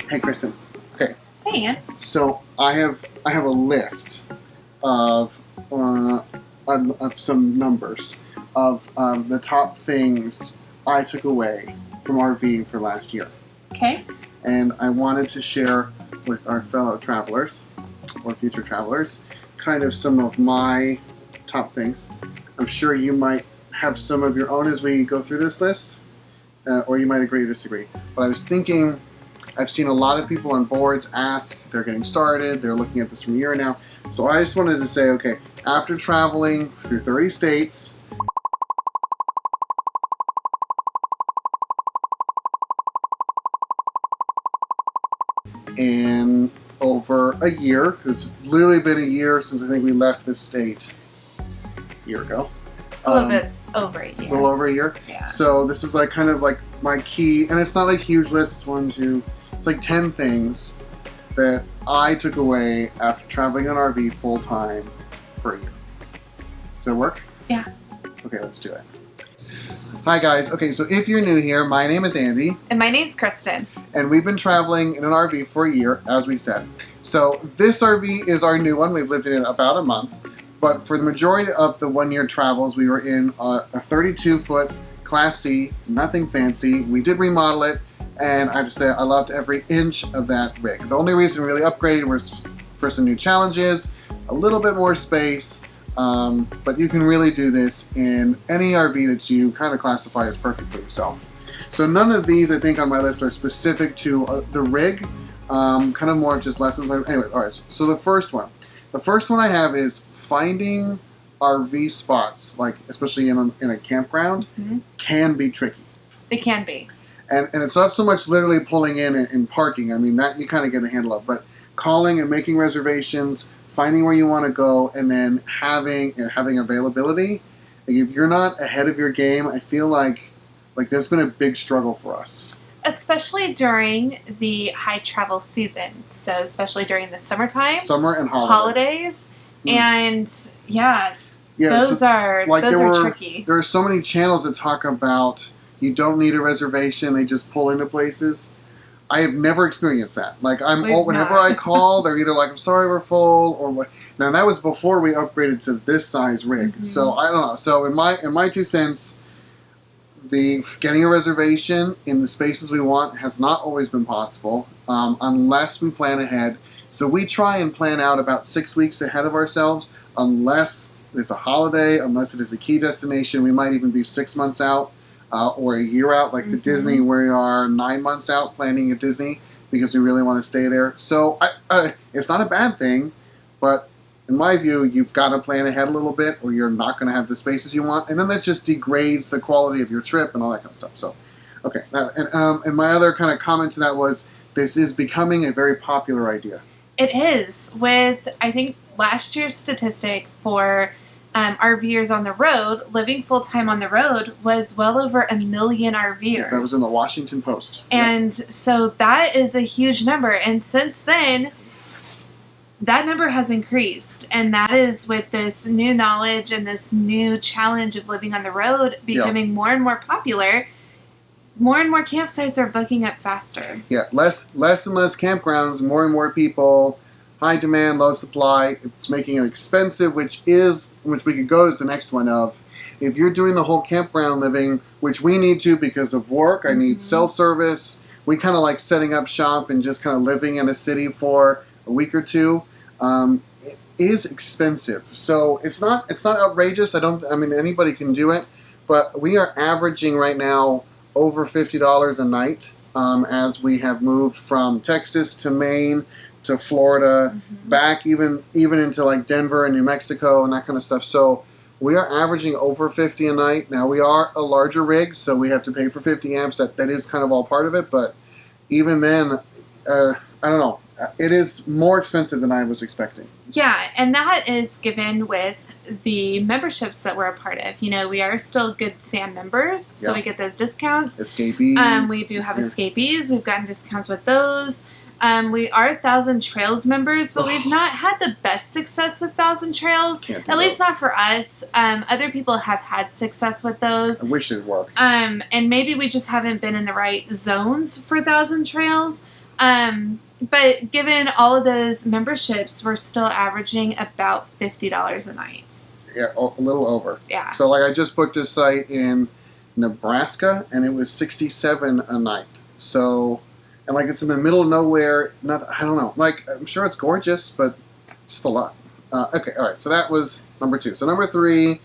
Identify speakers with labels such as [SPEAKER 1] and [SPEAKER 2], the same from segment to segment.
[SPEAKER 1] Hey, Kristen. Okay.
[SPEAKER 2] Hey, Ann.
[SPEAKER 1] So I have a list of some numbers of the top things I took away from RVing for last year.
[SPEAKER 2] Okay.
[SPEAKER 1] And I wanted to share with our fellow travelers or future travelers kind of some of my top things. I'm sure you might have some of your own as we go through this list, or you might agree or disagree. But I was thinking, I've seen a lot of people on boards ask, they're getting started, they're looking at this from a year now. So I just wanted to say, okay, after traveling through 30 states, in over a year, because it's literally been a year since I think we left this state a year ago.
[SPEAKER 2] A little bit over a year.
[SPEAKER 1] A little over a year?
[SPEAKER 2] Yeah.
[SPEAKER 1] So this is like kind of like my key, and it's not like huge list, it's like 10 things that I took away after traveling on RV full time for a year. Does that work?
[SPEAKER 2] Yeah.
[SPEAKER 1] Okay, let's do it. Hi guys. Okay, so if you're new here, my name is Andy.
[SPEAKER 2] And my name's Kristen.
[SPEAKER 1] And we've been traveling in an RV for a year, as we said. So this RV is our new one. We've lived in it about a month. But for the majority of the one-year travels, we were in a 32-foot Class C, nothing fancy. We did remodel it, and I have to say I loved every inch of that rig. The only reason we really upgraded was for some new challenges, a little bit more space, but you can really do this in any RV that you kind of classify as perfect for yourself. So none of these, I think, on my list are specific to the rig, kind of more just lessons learned. Anyway, all right, so the first one I have is finding RV spots, like especially in a campground, can be tricky.
[SPEAKER 2] They can be.
[SPEAKER 1] And it's not so much literally pulling in and parking. I mean, that you kind of get a handle of. But calling and making reservations, finding where you want to go, and then having availability. If you're not ahead of your game, I feel like there's been a big struggle for us.
[SPEAKER 2] Especially during the high travel season. So especially during the summertime.
[SPEAKER 1] Summer and holidays.
[SPEAKER 2] And those are tricky.
[SPEAKER 1] There are so many channels that talk about you don't need a reservation, they just pull into places. I have never experienced that. Whenever I call, they're either like, I'm sorry, we're full, or what. Now that was before we upgraded to this size rig. So I don't know. So in my 2 cents, getting a reservation in the spaces we want has not always been possible, unless we plan ahead. So we try and plan out about 6 weeks ahead of ourselves, unless it's a holiday, unless it is a key destination. We might even be 6 months out or a year out, like to Disney, where we are 9 months out planning at Disney because we really want to stay there. So it's not a bad thing, but in my view, you've got to plan ahead a little bit or you're not going to have the spaces you want. And then that just degrades the quality of your trip and all that kind of stuff. So, okay. And my other kind of comment to that was, this is becoming a very popular idea.
[SPEAKER 2] It is. With, I think, last year's statistic for RVers on the road, living full-time on the road, was well over 1 million RVers.
[SPEAKER 1] Yeah, that was in the Washington Post.
[SPEAKER 2] And so that is a huge number. And since then, that number has increased. And that is with this new knowledge and this new challenge of living on the road becoming more and more popular. More and more campsites are booking up faster.
[SPEAKER 1] Yeah, less and less campgrounds, more and more people, high demand, low supply. It's making it expensive, which we could go to the next one of. If you're doing the whole campground living, which we need to because of work, I need cell service. We kind of like setting up shop and just kind of living in a city for a week or two. It is expensive, so it's not outrageous. I mean, anybody can do it, but we are averaging right now over $50 a night, as we have moved from Texas to Maine to Florida, back even into like Denver and New Mexico and that kind of stuff. So we are averaging over 50 a night. Now we are a larger rig, so we have to pay for 50 amps. That is kind of all part of it. But even then, I don't know. It is more expensive than I was expecting.
[SPEAKER 2] Yeah, and that is given with the memberships that we're a part of. You know, we are still Good Sam members, so we get those discounts.
[SPEAKER 1] Escapees.
[SPEAKER 2] We do have escapees. We've gotten discounts with those. We are 1,000 Trails members, but we've not had the best success with 1,000 Trails. At least not for us. Other people have had success with those.
[SPEAKER 1] I wish it worked.
[SPEAKER 2] And maybe we just haven't been in the right zones for 1,000 Trails. But given all of those memberships, we're still averaging about $50 a night.
[SPEAKER 1] Yeah, a little over.
[SPEAKER 2] Yeah.
[SPEAKER 1] So like I just booked a site in Nebraska, and it was $67 a night. So, and like it's in the middle of nowhere. Nothing. I don't know. Like I'm sure it's gorgeous, but just a lot. Okay, all right. So that was number 2. So number 3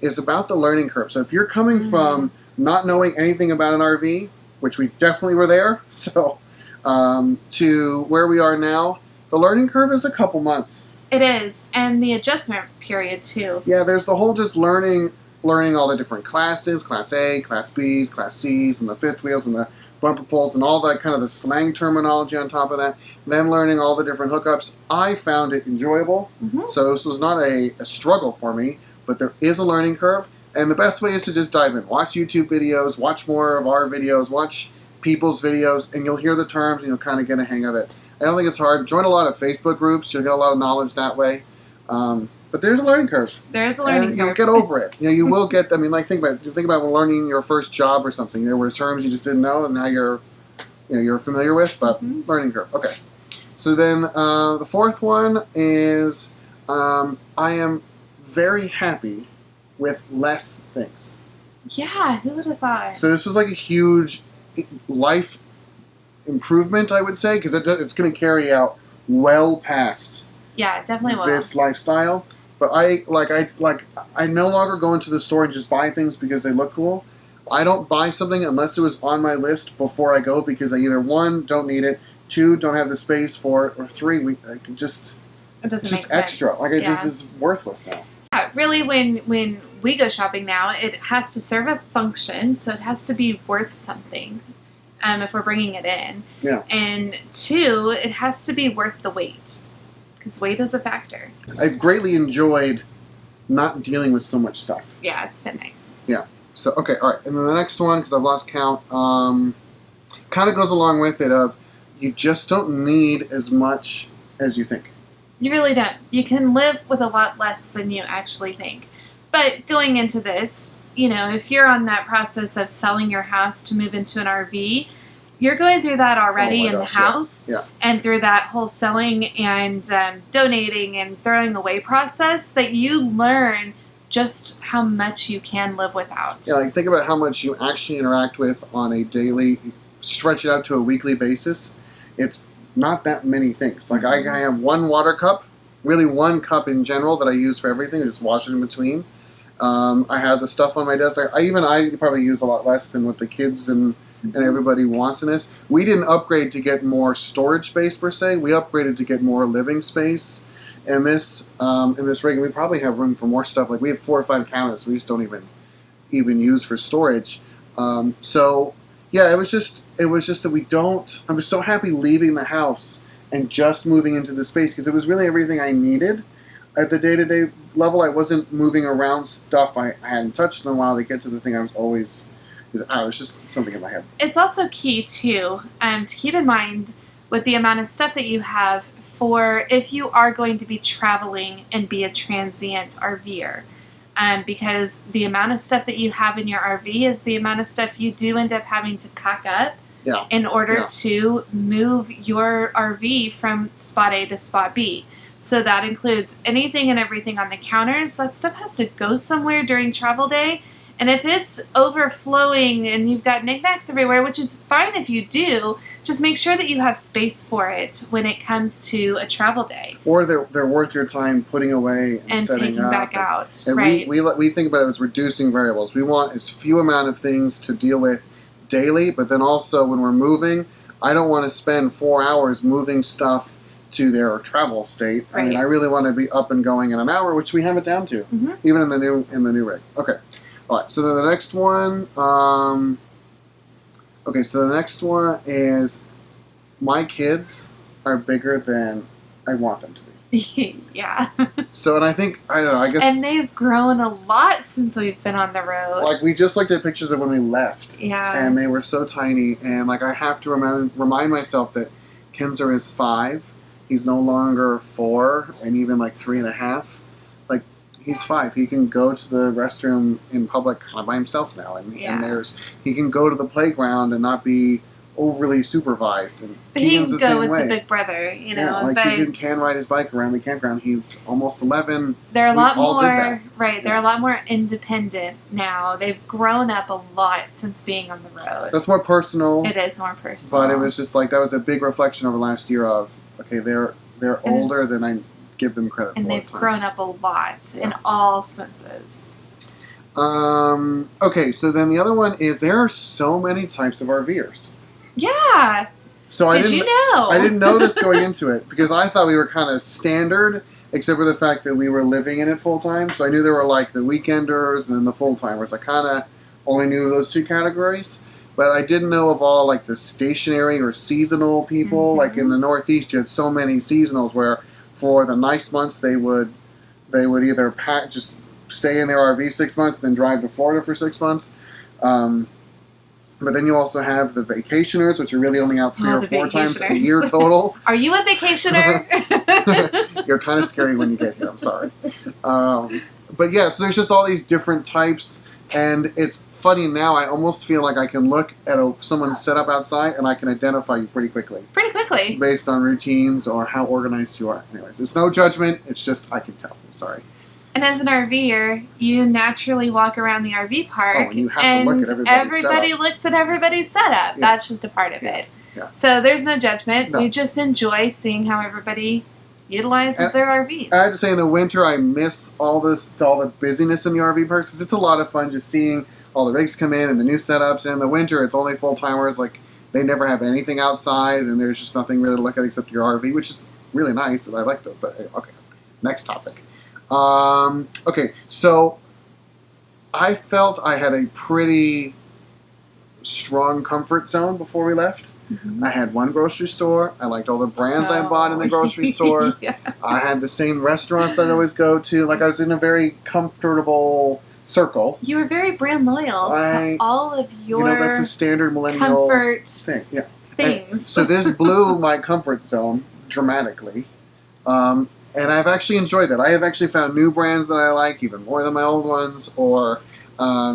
[SPEAKER 1] is about the learning curve. So if you're coming from not knowing anything about an RV, which we definitely were there, so to where we are now, the learning curve is a couple months.
[SPEAKER 2] It is, and the adjustment period too.
[SPEAKER 1] Yeah, there's the whole just learning all the different classes, Class A, Class Bs, Class Cs, and the fifth wheels, and the bumper pulls, and all that kind of the slang terminology on top of that. Then learning all the different hookups. I found it enjoyable, so this was not a struggle for me, but there is a learning curve, and the best way is to just dive in. Watch YouTube videos, watch more of our videos, watch people's videos, and you'll hear the terms, and you'll kind of get a hang of it. I don't think it's hard. Join a lot of Facebook groups. You'll get a lot of knowledge that way. But there's a learning curve.
[SPEAKER 2] There is a learning curve.
[SPEAKER 1] You'll get over it. You will get. I mean, like think about when learning your first job or something. There were terms you just didn't know, and now you're familiar with. But learning curve. Okay. So then the 4th one is I am very happy with less things.
[SPEAKER 2] Yeah, who would have thought?
[SPEAKER 1] So this was like a huge life improvement, I would say, because it's going to carry out well past
[SPEAKER 2] definitely will.
[SPEAKER 1] This lifestyle. But I no longer go into the store and just buy things because they look cool. I don't buy something unless it was on my list before I go, because I either 1, don't need it, 2, don't have the space for it, or 3, it doesn't
[SPEAKER 2] make sense.
[SPEAKER 1] Extra. Like it just is worthless now.
[SPEAKER 2] Yeah, really, when we go shopping now, it has to serve a function, so it has to be worth something. If we're bringing it in.
[SPEAKER 1] Yeah.
[SPEAKER 2] And 2, it has to be worth the wait, because weight is a factor.
[SPEAKER 1] I've greatly enjoyed not dealing with so much stuff.
[SPEAKER 2] Yeah, it's been nice.
[SPEAKER 1] Yeah. So, okay, all right. And then the next one, because I've lost count, kind of goes along with it of you just don't need as much as you think.
[SPEAKER 2] You really don't. You can live with a lot less than you actually think. But going into this, if you're on that process of selling your house to move into an RV, you're going through that already the house.
[SPEAKER 1] Yeah.
[SPEAKER 2] And through that whole selling and donating and throwing away process, that you learn just how much you can live without.
[SPEAKER 1] Yeah, like think about how much you actually interact with on a daily, stretch it out to a weekly basis. It's not that many things. Like I have 1 water cup, really 1 cup in general that I use for everything. I just wash it in between. I have the stuff on my desk. I probably use a lot less than what the kids and everybody wants in this. We didn't upgrade to get more storage space per se. We upgraded to get more living space. In this rig, we probably have room for more stuff. Like we have 4 or 5 cabinets we just don't even use for storage. So yeah, it was just that we don't. I'm just so happy leaving the house and just moving into the space, because it was really everything I needed. At the day-to-day level, I wasn't moving around stuff I hadn't touched in a while to get to the thing I was always... it was just something in my head.
[SPEAKER 2] It's also key, too, to keep in mind with the amount of stuff that you have for if you are going to be traveling and be a transient RVer. Because the amount of stuff that you have in your RV is the amount of stuff you do end up having to pack up in order to move your RV from spot A to spot B. So that includes anything and everything on the counters. That stuff has to go somewhere during travel day. And if it's overflowing and you've got knickknacks everywhere, which is fine if you do, just make sure that you have space for it when it comes to a travel day.
[SPEAKER 1] Or they're worth your time putting away and setting
[SPEAKER 2] taking
[SPEAKER 1] up.
[SPEAKER 2] Back out.
[SPEAKER 1] And
[SPEAKER 2] right.
[SPEAKER 1] we think about it as reducing variables. We want as few amount of things to deal with daily, but then also when we're moving, I don't want to spend 4 hours moving stuff to their travel state.
[SPEAKER 2] Right.
[SPEAKER 1] I mean, I really want to be up and going in an hour, which we have it down to, even in the new rig. Okay. All right, so then the next one, so the next one is my kids are bigger than I want them to be.
[SPEAKER 2] Yeah.
[SPEAKER 1] So, and I think, I don't know, I guess...
[SPEAKER 2] And they've grown a lot since we've been on the road.
[SPEAKER 1] Like, we just looked at pictures of when we left.
[SPEAKER 2] Yeah.
[SPEAKER 1] And they were so tiny, and, like, I have to remind myself that Kinzer is 5. He's no longer 4, and even, like, 3.5. He's 5. He can go to the restroom in public kind of by himself now, and he can go to the playground and not be overly supervised. And
[SPEAKER 2] He
[SPEAKER 1] Keegan's
[SPEAKER 2] can
[SPEAKER 1] the
[SPEAKER 2] go
[SPEAKER 1] same
[SPEAKER 2] with
[SPEAKER 1] way.
[SPEAKER 2] the big brother,
[SPEAKER 1] Yeah, like
[SPEAKER 2] but
[SPEAKER 1] Keegan can ride his bike around the campground. He's almost 11.
[SPEAKER 2] they're a
[SPEAKER 1] We
[SPEAKER 2] lot
[SPEAKER 1] all did
[SPEAKER 2] more,
[SPEAKER 1] that.
[SPEAKER 2] right, they're a lot more independent now. They've grown up a lot since being on the road.
[SPEAKER 1] That's more personal.
[SPEAKER 2] It is more personal.
[SPEAKER 1] But it was just like, that was a big reflection over last year of, okay, they're older than I give them credit for.
[SPEAKER 2] And they've grown up a lot in all senses.
[SPEAKER 1] Okay, so then the other one is there are so many types of RVers.
[SPEAKER 2] Yeah.
[SPEAKER 1] So
[SPEAKER 2] Did you know?
[SPEAKER 1] I didn't notice going into it because I thought we were kind of standard, except for the fact that we were living in it full time. So I knew there were like the weekenders and the full timers. I kind of only knew those two categories, but I didn't know of all like the stationary or seasonal people.
[SPEAKER 2] Mm-hmm.
[SPEAKER 1] Like in the Northeast, you had so many seasonals where for the nice months they would either just stay in their RV 6 months, then drive to Florida for 6 months. But then you also have the vacationers, which are really only out 3 or 4 times a year total.
[SPEAKER 2] Are you a vacationer?
[SPEAKER 1] You're kind of scary when you get here. I'm sorry. But yeah, so there's just all these different types, and it's funny now. I almost feel like I can look at someone's setup outside, and I can identify you pretty quickly.
[SPEAKER 2] Pretty quickly.
[SPEAKER 1] Based on routines or how organized you are. Anyways, it's no judgment. It's just I can tell. I'm sorry.
[SPEAKER 2] And as an RVer, you naturally walk around the RV park,
[SPEAKER 1] and you have to look at
[SPEAKER 2] everybody looks at everybody's setup. Yeah. That's just a part of it.
[SPEAKER 1] Yeah.
[SPEAKER 2] So there's no judgment.
[SPEAKER 1] No.
[SPEAKER 2] We just enjoy seeing how everybody utilizes their RVs.
[SPEAKER 1] I have to say, in the winter, I miss all the busyness in the RV parks because it's a lot of fun just seeing all the rigs come in and the new setups. And in the winter, it's only full timers. Like they never have anything outside, and there's just nothing really to look at except your RV, which is really nice, and I like it. But okay, next topic. Okay, so I felt I had a pretty strong comfort zone before we left. Mm-hmm. I had one grocery store. I liked all the brands I bought in the grocery store. Yeah. I had the same restaurants I'd always go to. Like I was in a very comfortable circle.
[SPEAKER 2] You were very brand loyal to all of your
[SPEAKER 1] that's a standard millennial
[SPEAKER 2] comfort
[SPEAKER 1] thing. Yeah.
[SPEAKER 2] Things.
[SPEAKER 1] And so this blew my comfort zone dramatically. And I've actually enjoyed that. I have actually found new brands that I like, even more than my old ones, or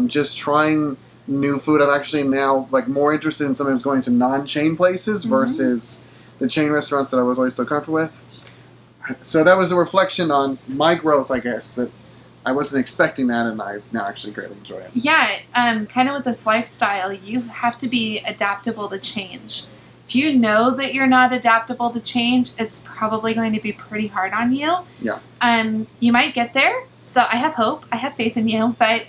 [SPEAKER 1] just trying new food. I'm actually now like more interested in sometimes going to non-chain places versus the chain restaurants that I was always so comfortable with. So that was a reflection on my growth, I guess, that I wasn't expecting that, and I now actually greatly enjoy it.
[SPEAKER 2] Yeah, kind of with this lifestyle, you have to be adaptable to change. If you know that you're not adaptable to change, it's probably going to be pretty hard on you.
[SPEAKER 1] Yeah.
[SPEAKER 2] You might get there. So I have hope. I have faith in you. But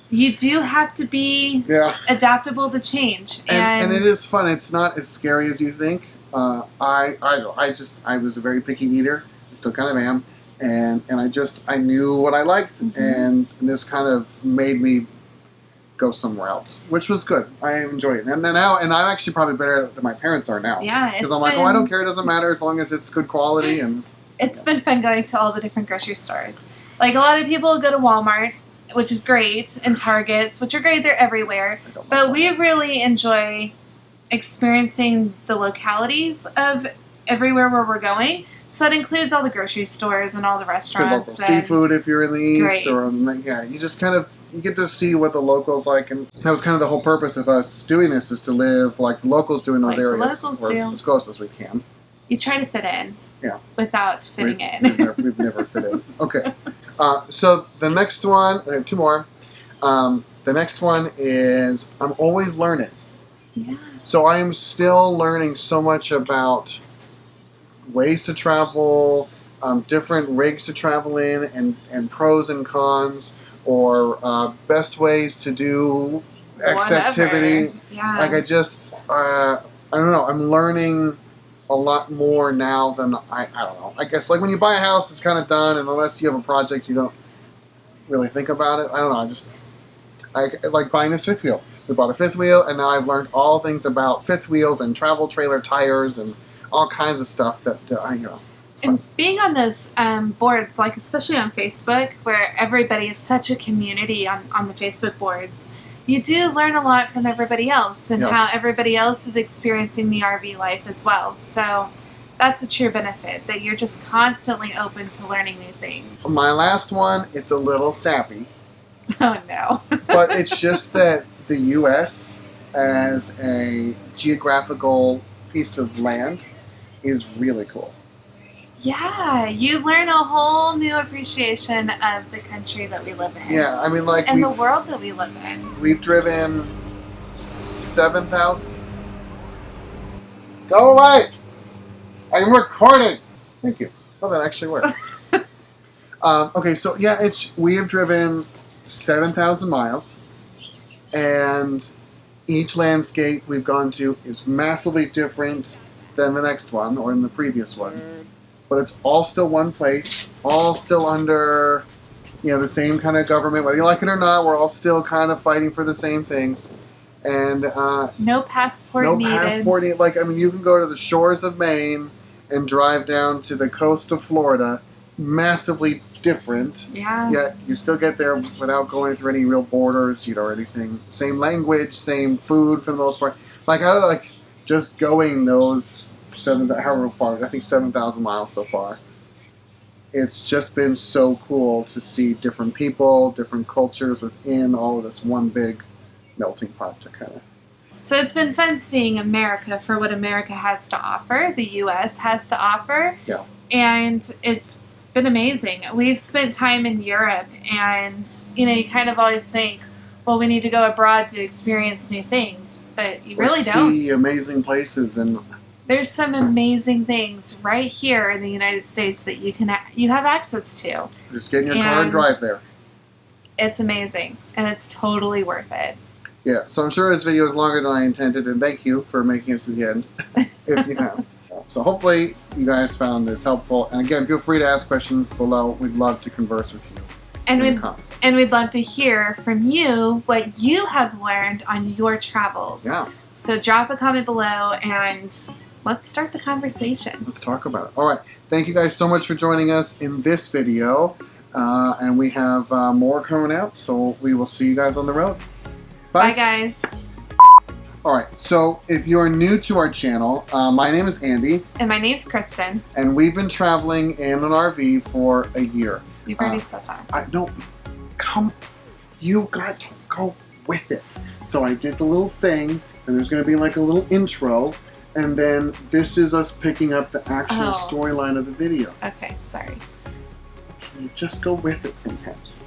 [SPEAKER 2] you do have to be adaptable to change.
[SPEAKER 1] And it is fun. It's not as scary as you think. I was a very picky eater. I still kind of am. And I knew what I liked. Mm-hmm. And this kind of made me go somewhere else, which was good. I enjoy it, and I'm actually probably better at it than my parents are now.
[SPEAKER 2] Yeah,
[SPEAKER 1] because I'm like, I don't care. It doesn't matter as long as it's good quality. And
[SPEAKER 2] it's been fun going to all the different grocery stores. Like a lot of people go to Walmart, which is great, and Targets, which are great. They're everywhere. But we really enjoy experiencing the localities of everywhere where we're going. So that includes all the grocery stores and all the restaurants.
[SPEAKER 1] Good local seafood if you're in the East, or you just kind of. You get to see what the locals like, and that was kind of the whole purpose of us doing this, is to live like the locals do in those areas, or as close as we can.
[SPEAKER 2] You try to fit in, without fitting in.
[SPEAKER 1] We've never fit in. Okay, so the next one, I have 2 more. The next one is I'm always learning.
[SPEAKER 2] Yeah.
[SPEAKER 1] So I am still learning so much about ways to travel, different rigs to travel in, and pros and cons. Or best ways to do X activity.
[SPEAKER 2] Yeah.
[SPEAKER 1] Like I don't know. I'm learning a lot more now than I don't know. I guess like when you buy a house, it's kind of done, and unless you have a project, you don't really think about it. I don't know. I like buying this 5th wheel. We bought a 5th wheel, and now I've learned all things about 5th wheels and travel trailer tires and all kinds of stuff that
[SPEAKER 2] And being on those boards, like especially on Facebook, where it's such a community on the Facebook boards, you do learn a lot from everybody else and how everybody else is experiencing the RV life as well. So that's a true benefit, that you're just constantly open to learning new things.
[SPEAKER 1] My last one, it's a little sappy.
[SPEAKER 2] Oh, no.
[SPEAKER 1] But it's just that the U.S. as a geographical piece of land is really cool.
[SPEAKER 2] Yeah, you learn a whole new appreciation of the country that we live in.
[SPEAKER 1] Yeah, I mean, like,
[SPEAKER 2] and the world that we live in.
[SPEAKER 1] We've driven 7,000. Go away! I'm recording. Thank you. Oh, that actually worked. Okay, so yeah, we have driven 7,000 miles, and each landscape we've gone to is massively different than the next one or in the previous one. But it's all still one place, all still under, the same kind of government. Whether you like it or not, we're all still kind of fighting for the same things. And
[SPEAKER 2] no passport needed.
[SPEAKER 1] No passport needed. Like, I mean, you can go to the shores of Maine and drive down to the coast of Florida. Massively different.
[SPEAKER 2] Yeah.
[SPEAKER 1] Yet you still get there without going through any real borders, or anything. Same language, same food for the most part. Like, just going those however far, I think 7,000 miles so far. It's just been so cool to see different people, different cultures within all of this one big melting pot to kind of.
[SPEAKER 2] So it's been fun seeing America for what America has to offer, the U.S. has to offer.
[SPEAKER 1] Yeah.
[SPEAKER 2] And it's been amazing. We've spent time in Europe, and, you kind of always think, well, we need to go abroad to experience new things, but you really don't.
[SPEAKER 1] See amazing places, and
[SPEAKER 2] there's some amazing things right here in the United States that you have access to.
[SPEAKER 1] Just get in your car and drive there.
[SPEAKER 2] It's amazing, and it's totally worth it.
[SPEAKER 1] Yeah, so I'm sure this video is longer than I intended, and thank you for making it to the end, if you have. So hopefully you guys found this helpful. And again, feel free to ask questions below. We'd love to converse with you in the comments.
[SPEAKER 2] And we'd love to hear from you what you have learned on your travels.
[SPEAKER 1] Yeah.
[SPEAKER 2] So drop a comment below, and let's start the conversation.
[SPEAKER 1] Let's talk about it. All right. Thank you guys so much for joining us in this video. And we have more coming out, so we will see you guys on the road.
[SPEAKER 2] Bye guys.
[SPEAKER 1] Alright, so if you're new to our channel, my name is Andy.
[SPEAKER 2] And my name's Kristen.
[SPEAKER 1] And we've been traveling in an RV for a year.
[SPEAKER 2] You've already said that.
[SPEAKER 1] You got to go with it. So I did the little thing, and there's going to be like a little intro, and then this is us picking up the actual storyline of the video.
[SPEAKER 2] Okay, sorry.
[SPEAKER 1] You just go with it sometimes.